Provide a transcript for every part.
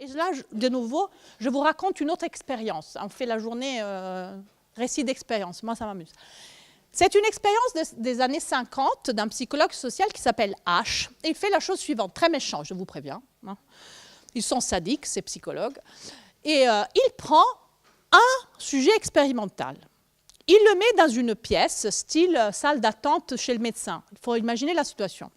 Et là, de nouveau, je vous raconte une autre expérience. On fait la journée récit d'expérience. Moi, ça m'amuse. C'est une expérience des années 50 d'un psychologue social qui s'appelle H. Et il fait la chose suivante, très méchant, je vous préviens. Ils sont sadiques, ces psychologues. Et il prend un sujet expérimental. Il le met dans une pièce, style salle d'attente chez le médecin. Il faut imaginer la situation.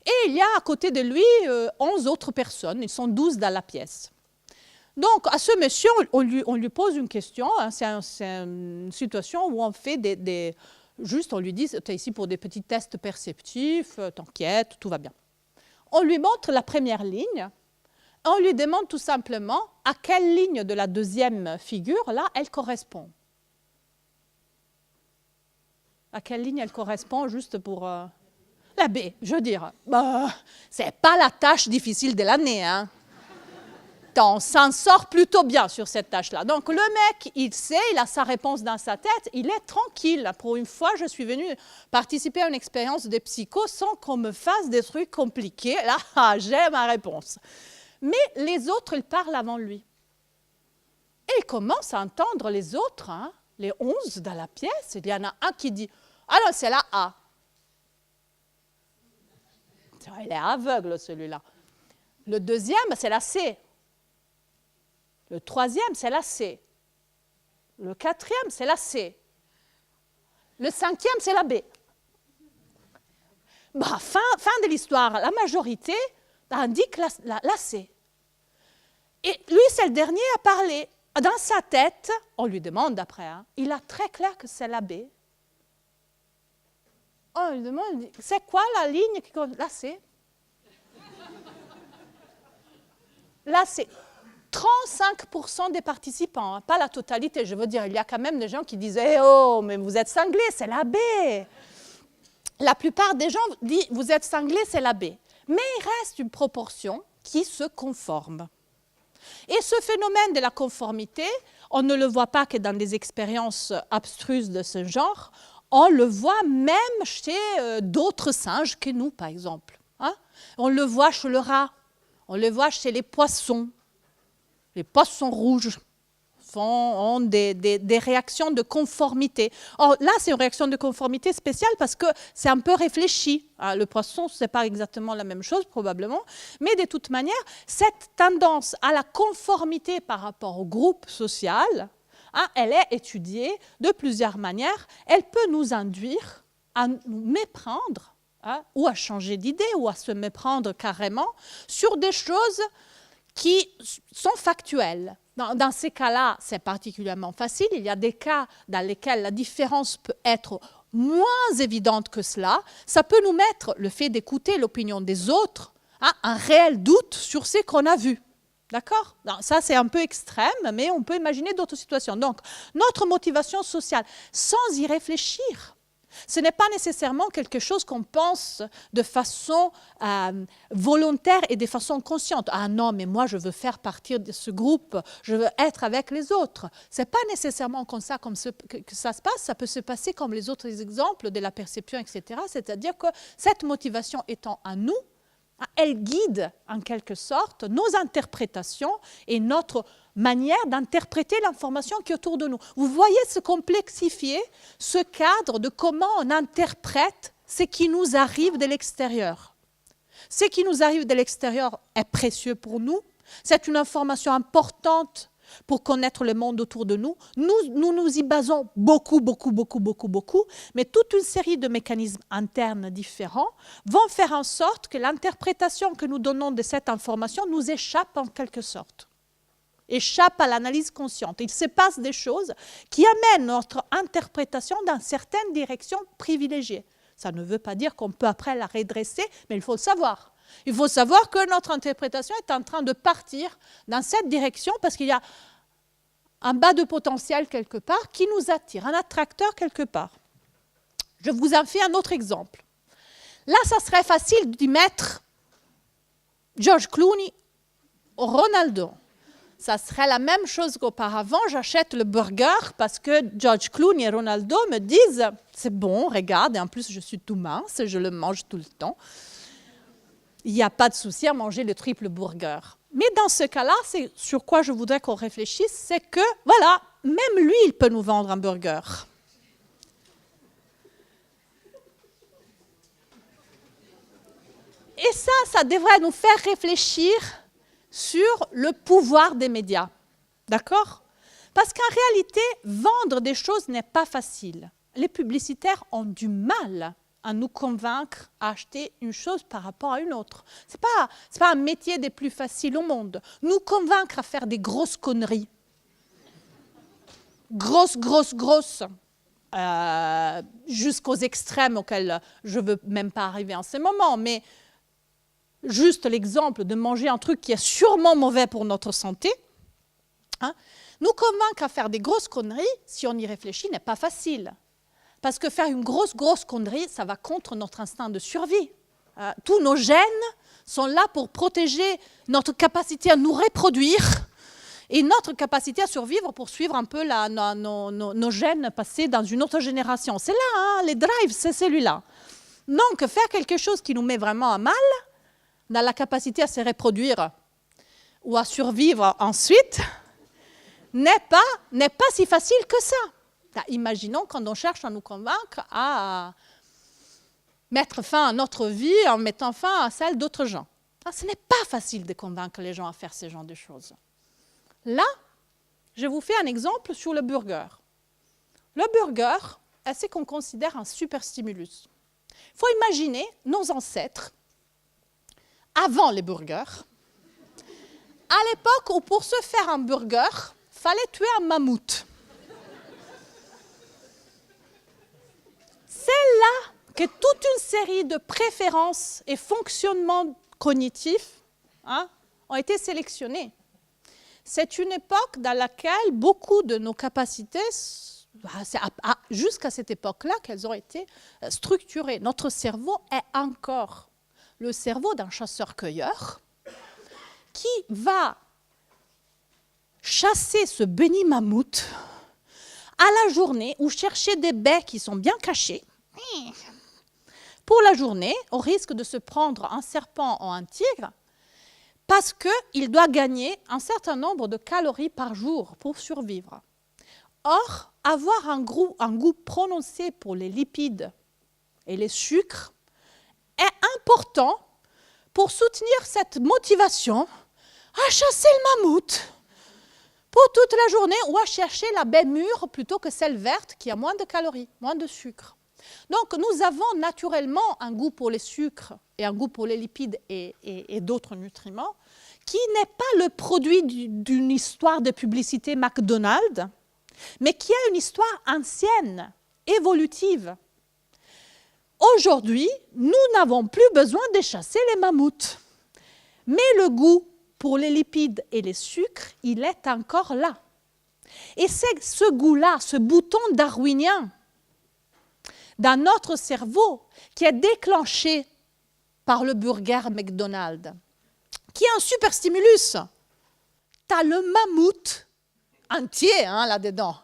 Et il y a à côté de lui 11 autres personnes. Ils sont 12 dans la pièce. Donc, à ce monsieur, on lui pose une question. Hein, c'est une situation où on fait juste, on lui dit, tu es ici pour des petits tests perceptifs, t'inquiète, tout va bien. On lui montre la première ligne. On lui demande tout simplement à quelle ligne de la deuxième figure, là, elle correspond. À quelle ligne elle correspond, juste pour... La B, je veux dire. Ce n'est pas la tâche difficile de l'année. Hein. On s'en sort plutôt bien sur cette tâche-là. Donc, le mec, il sait, il a sa réponse dans sa tête, il est tranquille. Pour une fois, je suis venue participer à une expérience de psycho sans qu'on me fasse des trucs compliqués. Là, j'ai ma réponse. Mais les autres, ils parlent avant lui. Et il commence à entendre les autres, hein, les 11 dans la pièce. Il y en a un qui dit « Ah non, c'est la A ». Il est aveugle, celui-là. Le deuxième, c'est la C. Le troisième, c'est la C. Le quatrième, c'est la C. Le cinquième, c'est la B. Fin de l'histoire. La majorité indique la C. Et lui, c'est le dernier à parler. Dans sa tête, on lui demande après, hein, il a très clair que c'est la B. On lui demande, c'est quoi la ligne qui compte? Là, c'est. Là, c'est 35% des participants, hein, pas la totalité. Je veux dire, il y a quand même des gens qui disent hey, « Oh, mais vous êtes cinglés, c'est la B ». La plupart des gens disent « Vous êtes cinglés, c'est la B ». Mais il reste une proportion qui se conforme. Et ce phénomène de la conformité, on ne le voit pas que dans des expériences abstruses de ce genre. On le voit même chez d'autres singes que nous, par exemple. Hein? On le voit chez le rat, on le voit chez les poissons. Les poissons rouges ont des réactions de conformité. Or, là, c'est une réaction de conformité spéciale parce que c'est un peu réfléchi. Hein? Le poisson, ce n'est pas exactement la même chose, probablement. Mais de toute manière, cette tendance à la conformité par rapport au groupe social, hein, elle est étudiée de plusieurs manières. Elle peut nous induire à nous méprendre, hein, ou à changer d'idée, ou à se méprendre carrément sur des choses qui sont factuelles. Dans ces cas-là, c'est particulièrement facile. Il y a des cas dans lesquels la différence peut être moins évidente que cela. Ça peut nous mettre, le fait d'écouter l'opinion des autres, hein, un réel doute sur ce qu'on a vu. D'accord? Ça, c'est un peu extrême, mais on peut imaginer d'autres situations. Donc, notre motivation sociale, sans y réfléchir, ce n'est pas nécessairement quelque chose qu'on pense de façon volontaire et de façon consciente. Ah non, mais moi, je veux faire partie de ce groupe, je veux être avec les autres. Ce n'est pas nécessairement comme ça que ça se passe. Ça peut se passer comme les autres exemples de la perception, etc. C'est-à-dire que cette motivation étant en nous, elle guide en quelque sorte nos interprétations et notre manière d'interpréter l'information qui est autour de nous. Vous voyez se complexifier ce cadre de comment on interprète ce qui nous arrive de l'extérieur. Ce qui nous arrive de l'extérieur est précieux pour nous. C'est une information importante pour connaître le monde autour de nous. Nous y basons beaucoup, mais toute une série de mécanismes internes différents vont faire en sorte que l'interprétation que nous donnons de cette information nous échappe en quelque sorte, échappe à l'analyse consciente. Il se passe des choses qui amènent notre interprétation dans certaines directions privilégiées. Ça ne veut pas dire qu'on peut après la redresser, mais il faut le savoir. Il faut savoir que notre interprétation est en train de partir dans cette direction parce qu'il y a un bas de potentiel quelque part qui nous attire, un attracteur quelque part. Je vous en fais un autre exemple. Là, ça serait facile d'y mettre George Clooney ou Ronaldo. Ça serait la même chose qu'auparavant. J'achète le burger parce que George Clooney et Ronaldo me disent « c'est bon, regarde, et en plus je suis tout mince, je le mange tout le temps ». Il n'y a pas de souci à manger le triple burger. Mais dans ce cas-là, c'est sur quoi je voudrais qu'on réfléchisse, c'est que, voilà, même lui, il peut nous vendre un burger. Et ça devrait nous faire réfléchir sur le pouvoir des médias. D'accord ? Parce qu'en réalité, vendre des choses n'est pas facile. Les publicitaires ont du mal à nous convaincre à acheter une chose par rapport à une autre. Ce n'est pas un métier des plus faciles au monde. Nous convaincre à faire des grosses conneries. Grosses, jusqu'aux extrêmes auxquels je ne veux même pas arriver en ce moment. Mais juste l'exemple de manger un truc qui est sûrement mauvais pour notre santé, hein, nous convaincre à faire des grosses conneries, si on y réfléchit, n'est pas facile. Parce que faire une grosse connerie, ça va contre notre instinct de survie. Tous nos gènes sont là pour protéger notre capacité à nous reproduire et notre capacité à survivre pour suivre un peu nos gènes passés dans une autre génération. C'est là, hein, les drives, c'est celui-là. Donc, faire quelque chose qui nous met vraiment à mal, dans la capacité à se reproduire ou à survivre ensuite, n'est pas si facile que ça. Imaginons quand on cherche à nous convaincre à mettre fin à notre vie en mettant fin à celle d'autres gens. Ce n'est pas facile de convaincre les gens à faire ce genre de choses. Là, je vous fais un exemple sur le burger. Le burger est ce qu'on considère un super stimulus. Il faut imaginer nos ancêtres avant les burgers, à l'époque où pour se faire un burger, il fallait tuer un mammouth. C'est là que toute une série de préférences et fonctionnements cognitifs ont été sélectionnés. C'est une époque dans laquelle beaucoup de nos capacités, c'est jusqu'à cette époque-là qu'elles ont été structurées. Notre cerveau est encore le cerveau d'un chasseur-cueilleur qui va chasser ce béni mammouth à la journée ou chercher des baies qui sont bien cachées. Pour la journée, au risque de se prendre un serpent ou un tigre, parce qu'il doit gagner un certain nombre de calories par jour pour survivre. Or, avoir un goût prononcé pour les lipides et les sucres est important pour soutenir cette motivation à chasser le mammouth pour toute la journée ou à chercher la baie mûre plutôt que celle verte qui a moins de calories, moins de sucre. Donc, nous avons naturellement un goût pour les sucres et un goût pour les lipides et d'autres nutriments qui n'est pas le produit d'une histoire de publicité McDonald's, mais qui a une histoire ancienne, évolutive. Aujourd'hui, nous n'avons plus besoin de chasser les mammouths. Mais le goût pour les lipides et les sucres, il est encore là. Et c'est ce goût-là, ce bouton darwinien, dans notre cerveau, qui est déclenché par le burger McDonald's, qui est un super stimulus. Tu as le mammouth entier là-dedans,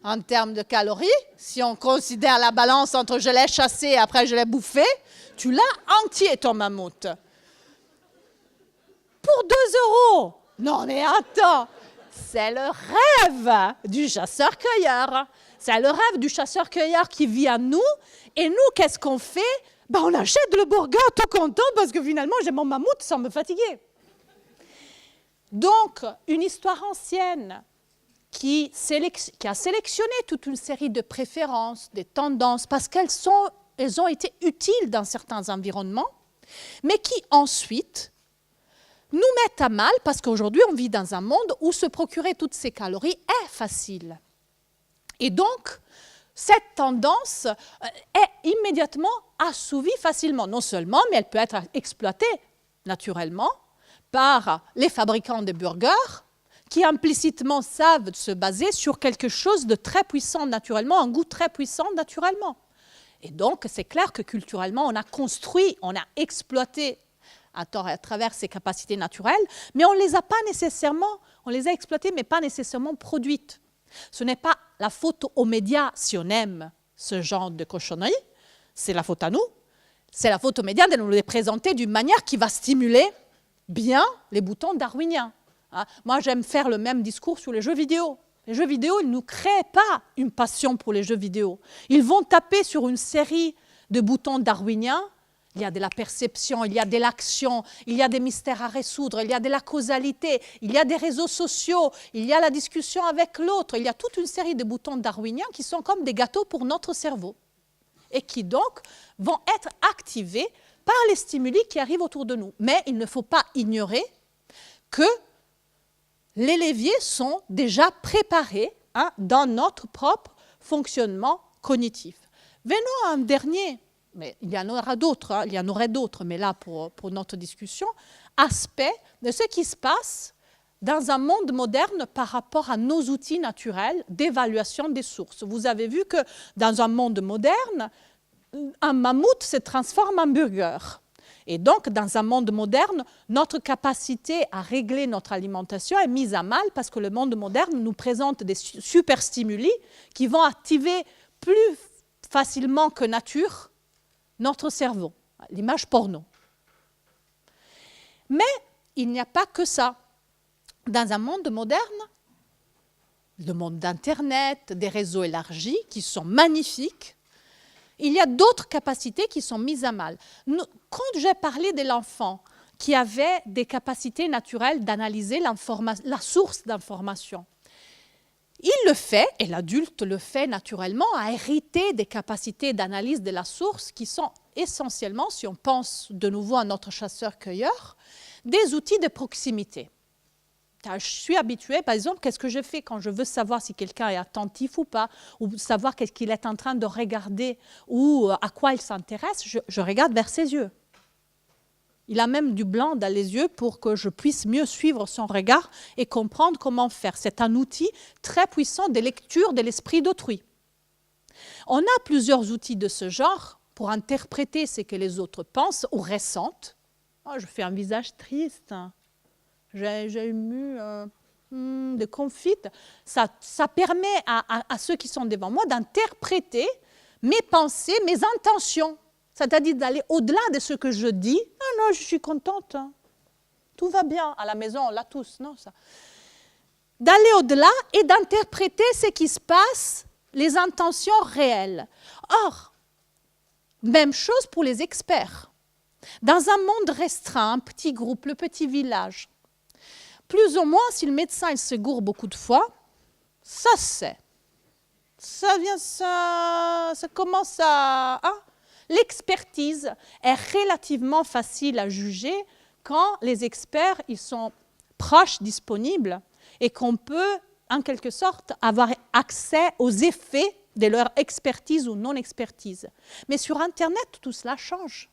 en termes de calories. Si on considère la balance entre je l'ai chassé et après je l'ai bouffé, tu l'as entier, ton mammouth. Pour 2 €. Non, mais attends, c'est le rêve du chasseur-cueilleur. C'est le rêve du chasseur-cueilleur qui vit à nous. Et nous, qu'est-ce qu'on fait? On achète le burger tout content parce que finalement, j'ai mon mammouth sans me fatiguer. Donc, une histoire ancienne qui a sélectionné toute une série de préférences, des tendances, parce qu'elles ont été utiles dans certains environnements, mais qui ensuite nous mettent à mal parce qu'aujourd'hui, on vit dans un monde où se procurer toutes ces calories est facile. Et donc, cette tendance est immédiatement assouvie facilement. Non seulement, mais elle peut être exploitée naturellement par les fabricants de burgers qui implicitement savent se baser sur quelque chose de très puissant naturellement, un goût très puissant naturellement. Et donc, c'est clair que culturellement, on a construit, on a exploité à travers ces capacités naturelles, mais on ne les a pas nécessairement, on les a exploitées, mais pas nécessairement produites. Ce n'est pas la faute aux médias si on aime ce genre de cochonnerie, c'est la faute à nous. C'est la faute aux médias de nous les présenter d'une manière qui va stimuler bien les boutons darwiniens. Hein. Moi, j'aime faire le même discours sur les jeux vidéo. Les jeux vidéo, ils ne nous créent pas une passion pour les jeux vidéo. Ils vont taper sur une série de boutons darwiniens. Il y a de la perception, il y a de l'action, il y a des mystères à résoudre, il y a de la causalité, il y a des réseaux sociaux, il y a la discussion avec l'autre. Il y a toute une série de boutons darwiniens qui sont comme des gâteaux pour notre cerveau et qui donc vont être activés par les stimuli qui arrivent autour de nous. Mais il ne faut pas ignorer que les leviers sont déjà préparés dans notre propre fonctionnement cognitif. Venons à un dernier, mais il y en aura d'autres, il y en aurait d'autres, mais là pour notre discussion, aspect de ce qui se passe dans un monde moderne par rapport à nos outils naturels d'évaluation des sources. Vous avez vu que dans un monde moderne, un mammouth se transforme en burger. Et donc, dans un monde moderne, notre capacité à régler notre alimentation est mise à mal parce que le monde moderne nous présente des superstimuli qui vont activer plus facilement que nature notre cerveau, l'image porno. Mais il n'y a pas que ça. Dans un monde moderne, le monde d'Internet, des réseaux élargis qui sont magnifiques, il y a d'autres capacités qui sont mises à mal. Quand j'ai parlé de l'enfant qui avait des capacités naturelles d'analyser la source d'information, il le fait, et l'adulte le fait naturellement, a hérité des capacités d'analyse de la source qui sont essentiellement, si on pense de nouveau à notre chasseur-cueilleur, des outils de proximité. Je suis habituée, par exemple, qu'est-ce que je fais quand je veux savoir si quelqu'un est attentif ou pas, ou savoir qu'est-ce qu'il est en train de regarder, ou à quoi il s'intéresse, je regarde vers ses yeux. Il a même du blanc dans les yeux pour que je puisse mieux suivre son regard et comprendre comment faire. C'est un outil très puissant de lecture de l'esprit d'autrui. On a plusieurs outils de ce genre pour interpréter ce que les autres pensent ou ressentent. Oh, je fais un visage triste. J'ai ému de confite. Ça permet à ceux qui sont devant moi d'interpréter mes pensées, mes intentions. C'est-à-dire d'aller au-delà de ce que je dis. Non, non, je suis contente. Tout va bien. À la maison, on l'a tous. Non, ça. D'aller au-delà et d'interpréter ce qui se passe, les intentions réelles. Or, même chose pour les experts. Dans un monde restreint, un petit groupe, le petit village, plus ou moins, si le médecin il se gourre beaucoup de fois, ça c'est. Ça commence à... Hein? L'expertise est relativement facile à juger quand les experts ils sont proches, disponibles, et qu'on peut, en quelque sorte, avoir accès aux effets de leur expertise ou non-expertise. Mais sur Internet, tout cela change.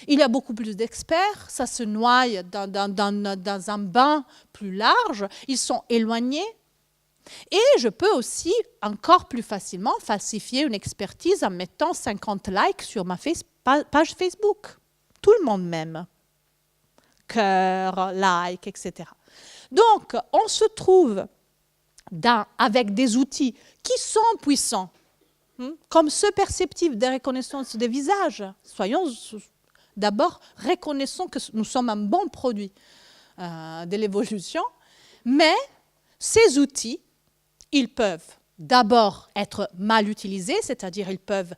Il y a beaucoup plus d'experts, ça se noie dans un bain plus large, ils sont éloignés. Et je peux aussi encore plus facilement falsifier une expertise en mettant 50 likes sur ma page Facebook. Tout le monde m'aime. Cœur, like, etc. Donc, on se trouve avec des outils qui sont puissants, comme ce perceptif de reconnaissance des visages. Soyons d'abord reconnaissons que nous sommes un bon produit de l'évolution, mais ces outils, ils peuvent d'abord être mal utilisés, c'est-à-dire ils peuvent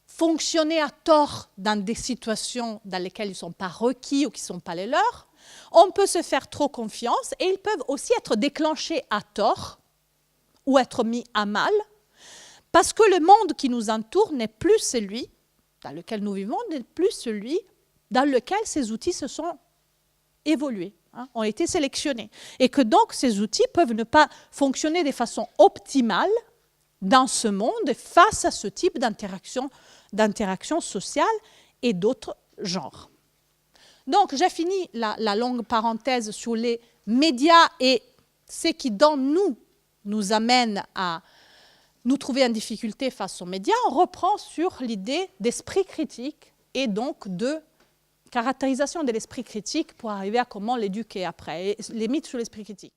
fonctionner à tort dans des situations dans lesquelles ils ne sont pas requis ou qui ne sont pas les leurs. On peut se faire trop confiance et ils peuvent aussi être déclenchés à tort ou être mis à mal parce que le monde qui nous entoure n'est plus celui dans lequel nous vivons, n'est plus celui dans lequel ces outils se sont évolués, ont été sélectionnés. Et que donc ces outils peuvent ne pas fonctionner de façon optimale dans ce monde face à ce type d'interaction sociale et d'autres genres. Donc j'ai fini la longue parenthèse sur les médias et ce qui dans nous amène à nous trouver en difficulté face aux médias. On reprend sur l'idée d'esprit critique et donc de caractérisation de l'esprit critique pour arriver à comment l'éduquer après, et les mythes sur l'esprit critique.